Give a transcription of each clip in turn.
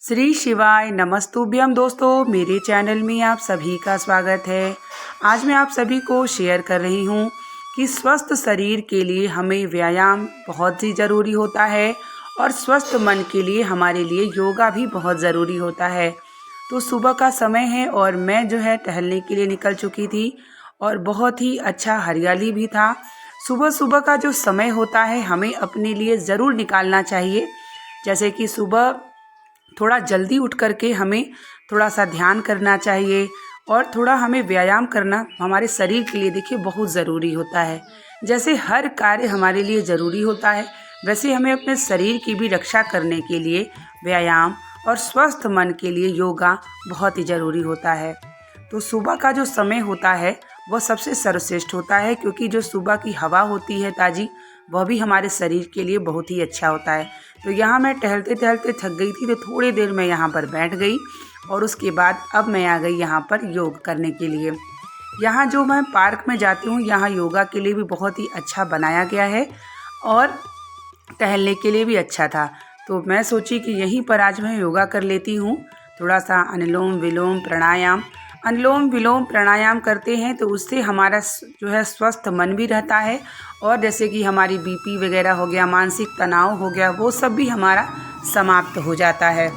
श्री शिवाय नमस्तुभ्यम दोस्तों, मेरे चैनल में आप सभी का स्वागत है। आज मैं आप सभी को शेयर कर रही हूँ कि स्वस्थ शरीर के लिए हमें व्यायाम बहुत ही ज़रूरी होता है और स्वस्थ मन के लिए हमारे लिए योगा भी बहुत ज़रूरी होता है। तो सुबह का समय है और मैं टहलने के लिए निकल चुकी थी और बहुत ही अच्छा हरियाली भी था। सुबह सुबह का जो समय होता है हमें अपने लिए ज़रूर निकालना चाहिए। जैसे कि सुबह थोड़ा जल्दी उठ करके हमें थोड़ा सा ध्यान करना चाहिए और थोड़ा हमें व्यायाम करना हमारे शरीर के लिए देखिए बहुत ज़रूरी होता है। जैसे हर कार्य हमारे लिए ज़रूरी होता है, वैसे हमें अपने शरीर की भी रक्षा करने के लिए व्यायाम और स्वस्थ मन के लिए योगा बहुत ही ज़रूरी होता है। तो सुबह का जो समय होता है वह सबसे सर्वश्रेष्ठ होता है, क्योंकि जो सुबह की हवा होती है ताज़ी, वह भी हमारे शरीर के लिए बहुत ही अच्छा होता है। तो यहाँ मैं टहलते टहलते थक गई थी, तो थोड़ी देर मैं यहाँ पर बैठ गई और उसके बाद अब मैं आ गई यहाँ पर योग करने के लिए। यहाँ जो मैं पार्क में जाती हूँ, यहाँ योगा के लिए भी बहुत ही अच्छा बनाया गया है और टहलने के लिए भी अच्छा था। तो मैं सोची कि यहीं पर आज मैं योगा कर लेती हूँ। थोड़ा सा अनुलोम विलोम प्राणायाम, अनुलोम विलोम प्राणायाम करते हैं तो उससे हमारा स्वस्थ मन भी रहता है और जैसे कि हमारी बीपी वगैरह हो गया, मानसिक तनाव हो गया, वो सब भी हमारा समाप्त हो जाता है।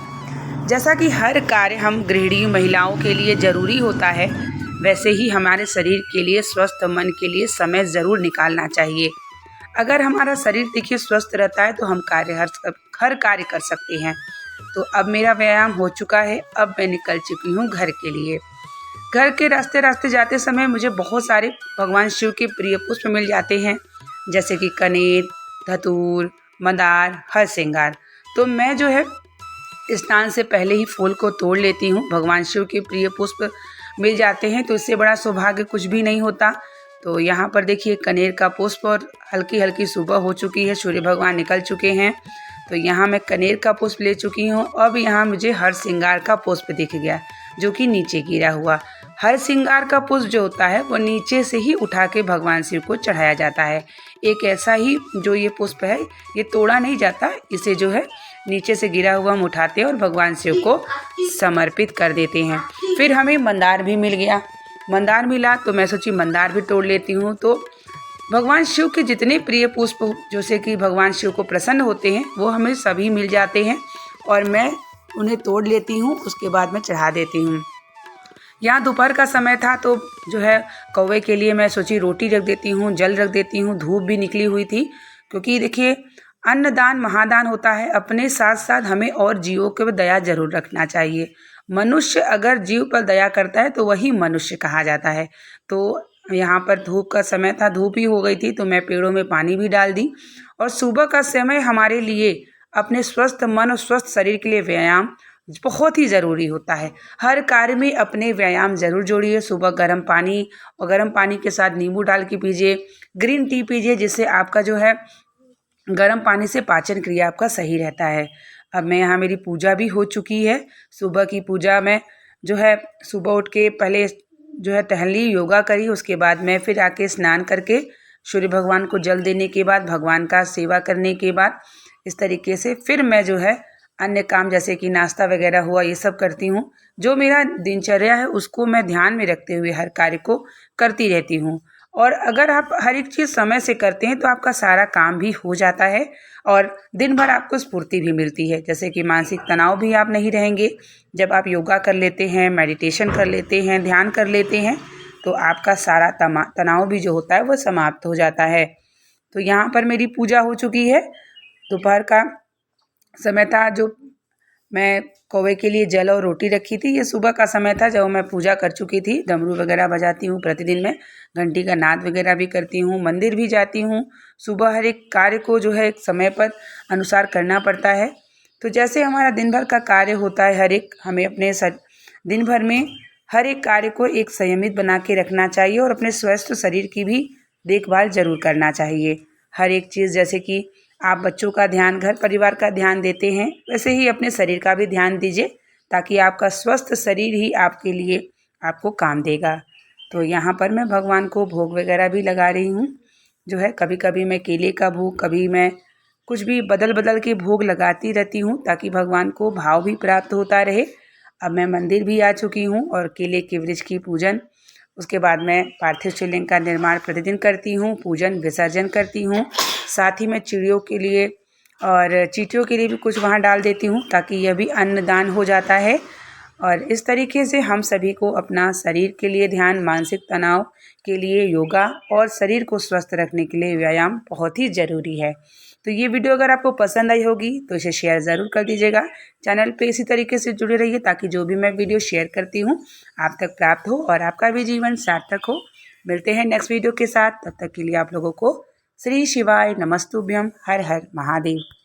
जैसा कि हर कार्य हम गृहिणी महिलाओं के लिए ज़रूरी होता है, वैसे ही हमारे शरीर के लिए, स्वस्थ मन के लिए समय ज़रूर निकालना चाहिए। अगर हमारा शरीर देखिए स्वस्थ रहता है तो हम हर कार्य कर सकते हैं। तो अब मेरा व्यायाम हो चुका है, अब मैं निकल चुकी हूँ घर के लिए। घर के रास्ते रास्ते जाते समय मुझे बहुत सारे भगवान शिव के प्रिय पुष्प मिल जाते हैं, जैसे कि कनेर, धतूर, मंदार, हरसिंगार। तो मैं स्नान से पहले ही फूल को तोड़ लेती हूँ। भगवान शिव के प्रिय पुष्प मिल जाते हैं तो इससे बड़ा सौभाग्य कुछ भी नहीं होता। तो यहाँ पर देखिए कनेर का पुष्प, और हल्की हल्की सुबह हो चुकी है, सूर्य भगवान निकल चुके हैं। तो यहाँ मैं कनेर का पुष्प ले चुकी हूँ। अब यहाँ मुझे हरसिंगार का पुष्प दिख गया जो कि नीचे गिरा हुआ। हरसिंगार का पुष्प जो होता है वो नीचे से ही उठा के भगवान शिव को चढ़ाया जाता है। एक ऐसा ही जो ये पुष्प है, ये तोड़ा नहीं जाता, इसे नीचे से गिरा हुआ हम उठाते हैं और भगवान शिव को समर्पित कर देते हैं। फिर हमें मंदार भी मिल गया। मंदार मिला तो मैं सोची मंदार भी तोड़ लेती हूँ। तो भगवान शिव के जितने प्रिय पुष्प जैसे कि भगवान शिव को प्रसन्न होते हैं वो हमें सभी मिल जाते हैं और मैं उन्हें तोड़ लेती हूँ, उसके बाद मैं चढ़ा देती हूँ। यहाँ दोपहर का समय था तो कौवे के लिए मैं सोची रोटी रख देती हूँ, जल रख देती हूँ। धूप भी निकली हुई थी, क्योंकि देखिए अन्नदान महादान होता है। अपने साथ साथ हमें और जीवों के दया जरूर रखना चाहिए। मनुष्य अगर जीव पर दया करता है तो वही मनुष्य कहा जाता है। तो यहाँ पर धूप का समय था, धूप ही हो गई थी, तो मैं पेड़ों में पानी भी डाल दी। और सुबह का समय हमारे लिए अपने स्वस्थ मन और स्वस्थ शरीर के लिए व्यायाम बहुत ही ज़रूरी होता है। हर कार्य में अपने व्यायाम ज़रूर जोड़िए। सुबह गर्म पानी और गर्म पानी के साथ नींबू डाल के पीजिए, ग्रीन टी पीजिए, जिससे आपका गर्म पानी से पाचन क्रिया आपका सही रहता है। अब मैं यहाँ मेरी पूजा भी हो चुकी है। सुबह की पूजा में सुबह उठ के पहले टहली, योगा करी, उसके बाद मैं फिर आके स्नान करके सूर्य भगवान को जल देने के बाद, भगवान का सेवा करने के बाद, इस तरीके से फिर मैं अन्य काम जैसे कि नाश्ता वगैरह हुआ, ये सब करती हूँ। जो मेरा दिनचर्या है उसको मैं ध्यान में रखते हुए हर कार्य को करती रहती हूँ। और अगर आप हर एक चीज़ समय से करते हैं तो आपका सारा काम भी हो जाता है और दिन भर आपको स्फूर्ति भी मिलती है। जैसे कि मानसिक तनाव भी आप नहीं रहेंगे। जब आप योगा कर लेते हैं, मेडिटेशन कर लेते हैं, ध्यान कर लेते हैं, तो आपका सारा तनाव भी जो होता है वो समाप्त हो जाता है। तो यहाँ पर मेरी पूजा हो चुकी है। दोपहर का समय था, जो मैं कौवे के लिए जल और रोटी रखी थी। ये सुबह का समय था जब मैं पूजा कर चुकी थी। डमरू वगैरह बजाती हूँ प्रतिदिन, मैं घंटी का नाद वगैरह भी करती हूँ, मंदिर भी जाती हूँ। सुबह हर एक कार्य को एक समय पर अनुसार करना पड़ता है। तो जैसे हमारा दिन भर का कार्य होता है, हमें अपने दिन भर में हर एक कार्य को एक संयमित बना के रखना चाहिए और अपने स्वस्थ शरीर की भी देखभाल जरूर करना चाहिए। हर एक चीज़, जैसे कि आप बच्चों का ध्यान, घर परिवार का ध्यान देते हैं, वैसे ही अपने शरीर का भी ध्यान दीजिए, ताकि आपका स्वस्थ शरीर ही आपके लिए आपको काम देगा। तो यहाँ पर मैं भगवान को भोग वगैरह भी लगा रही हूँ। कभी कभी मैं केले का भोग, कभी मैं कुछ भी बदल बदल के भोग लगाती रहती हूँ ताकि भगवान को भाव भी प्राप्त होता रहे। अब मैं मंदिर भी आ चुकी हूँ और केले के वृक्ष की पूजन, उसके बाद मैं पार्थिव शिवलिंग का निर्माण प्रतिदिन करती हूँ, पूजन विसर्जन करती हूँ। साथ ही मैं चिड़ियों के लिए और चींटियों के लिए भी कुछ वहाँ डाल देती हूँ ताकि यह भी अन्नदान हो जाता है। और इस तरीके से हम सभी को अपना शरीर के लिए ध्यान, मानसिक तनाव के लिए योगा और शरीर को स्वस्थ रखने के लिए व्यायाम बहुत ही ज़रूरी है। तो ये वीडियो अगर आपको पसंद आई होगी तो इसे शेयर ज़रूर कर दीजिएगा। चैनल पे इसी तरीके से जुड़े रहिए ताकि जो भी मैं वीडियो शेयर करती हूँ आप तक प्राप्त हो और आपका भी जीवन सार्थक हो। मिलते हैं नेक्स्ट वीडियो के साथ, तब तक के लिए आप लोगों को श्री शिवाय नमस्तुभ्यम। हर हर महादेव।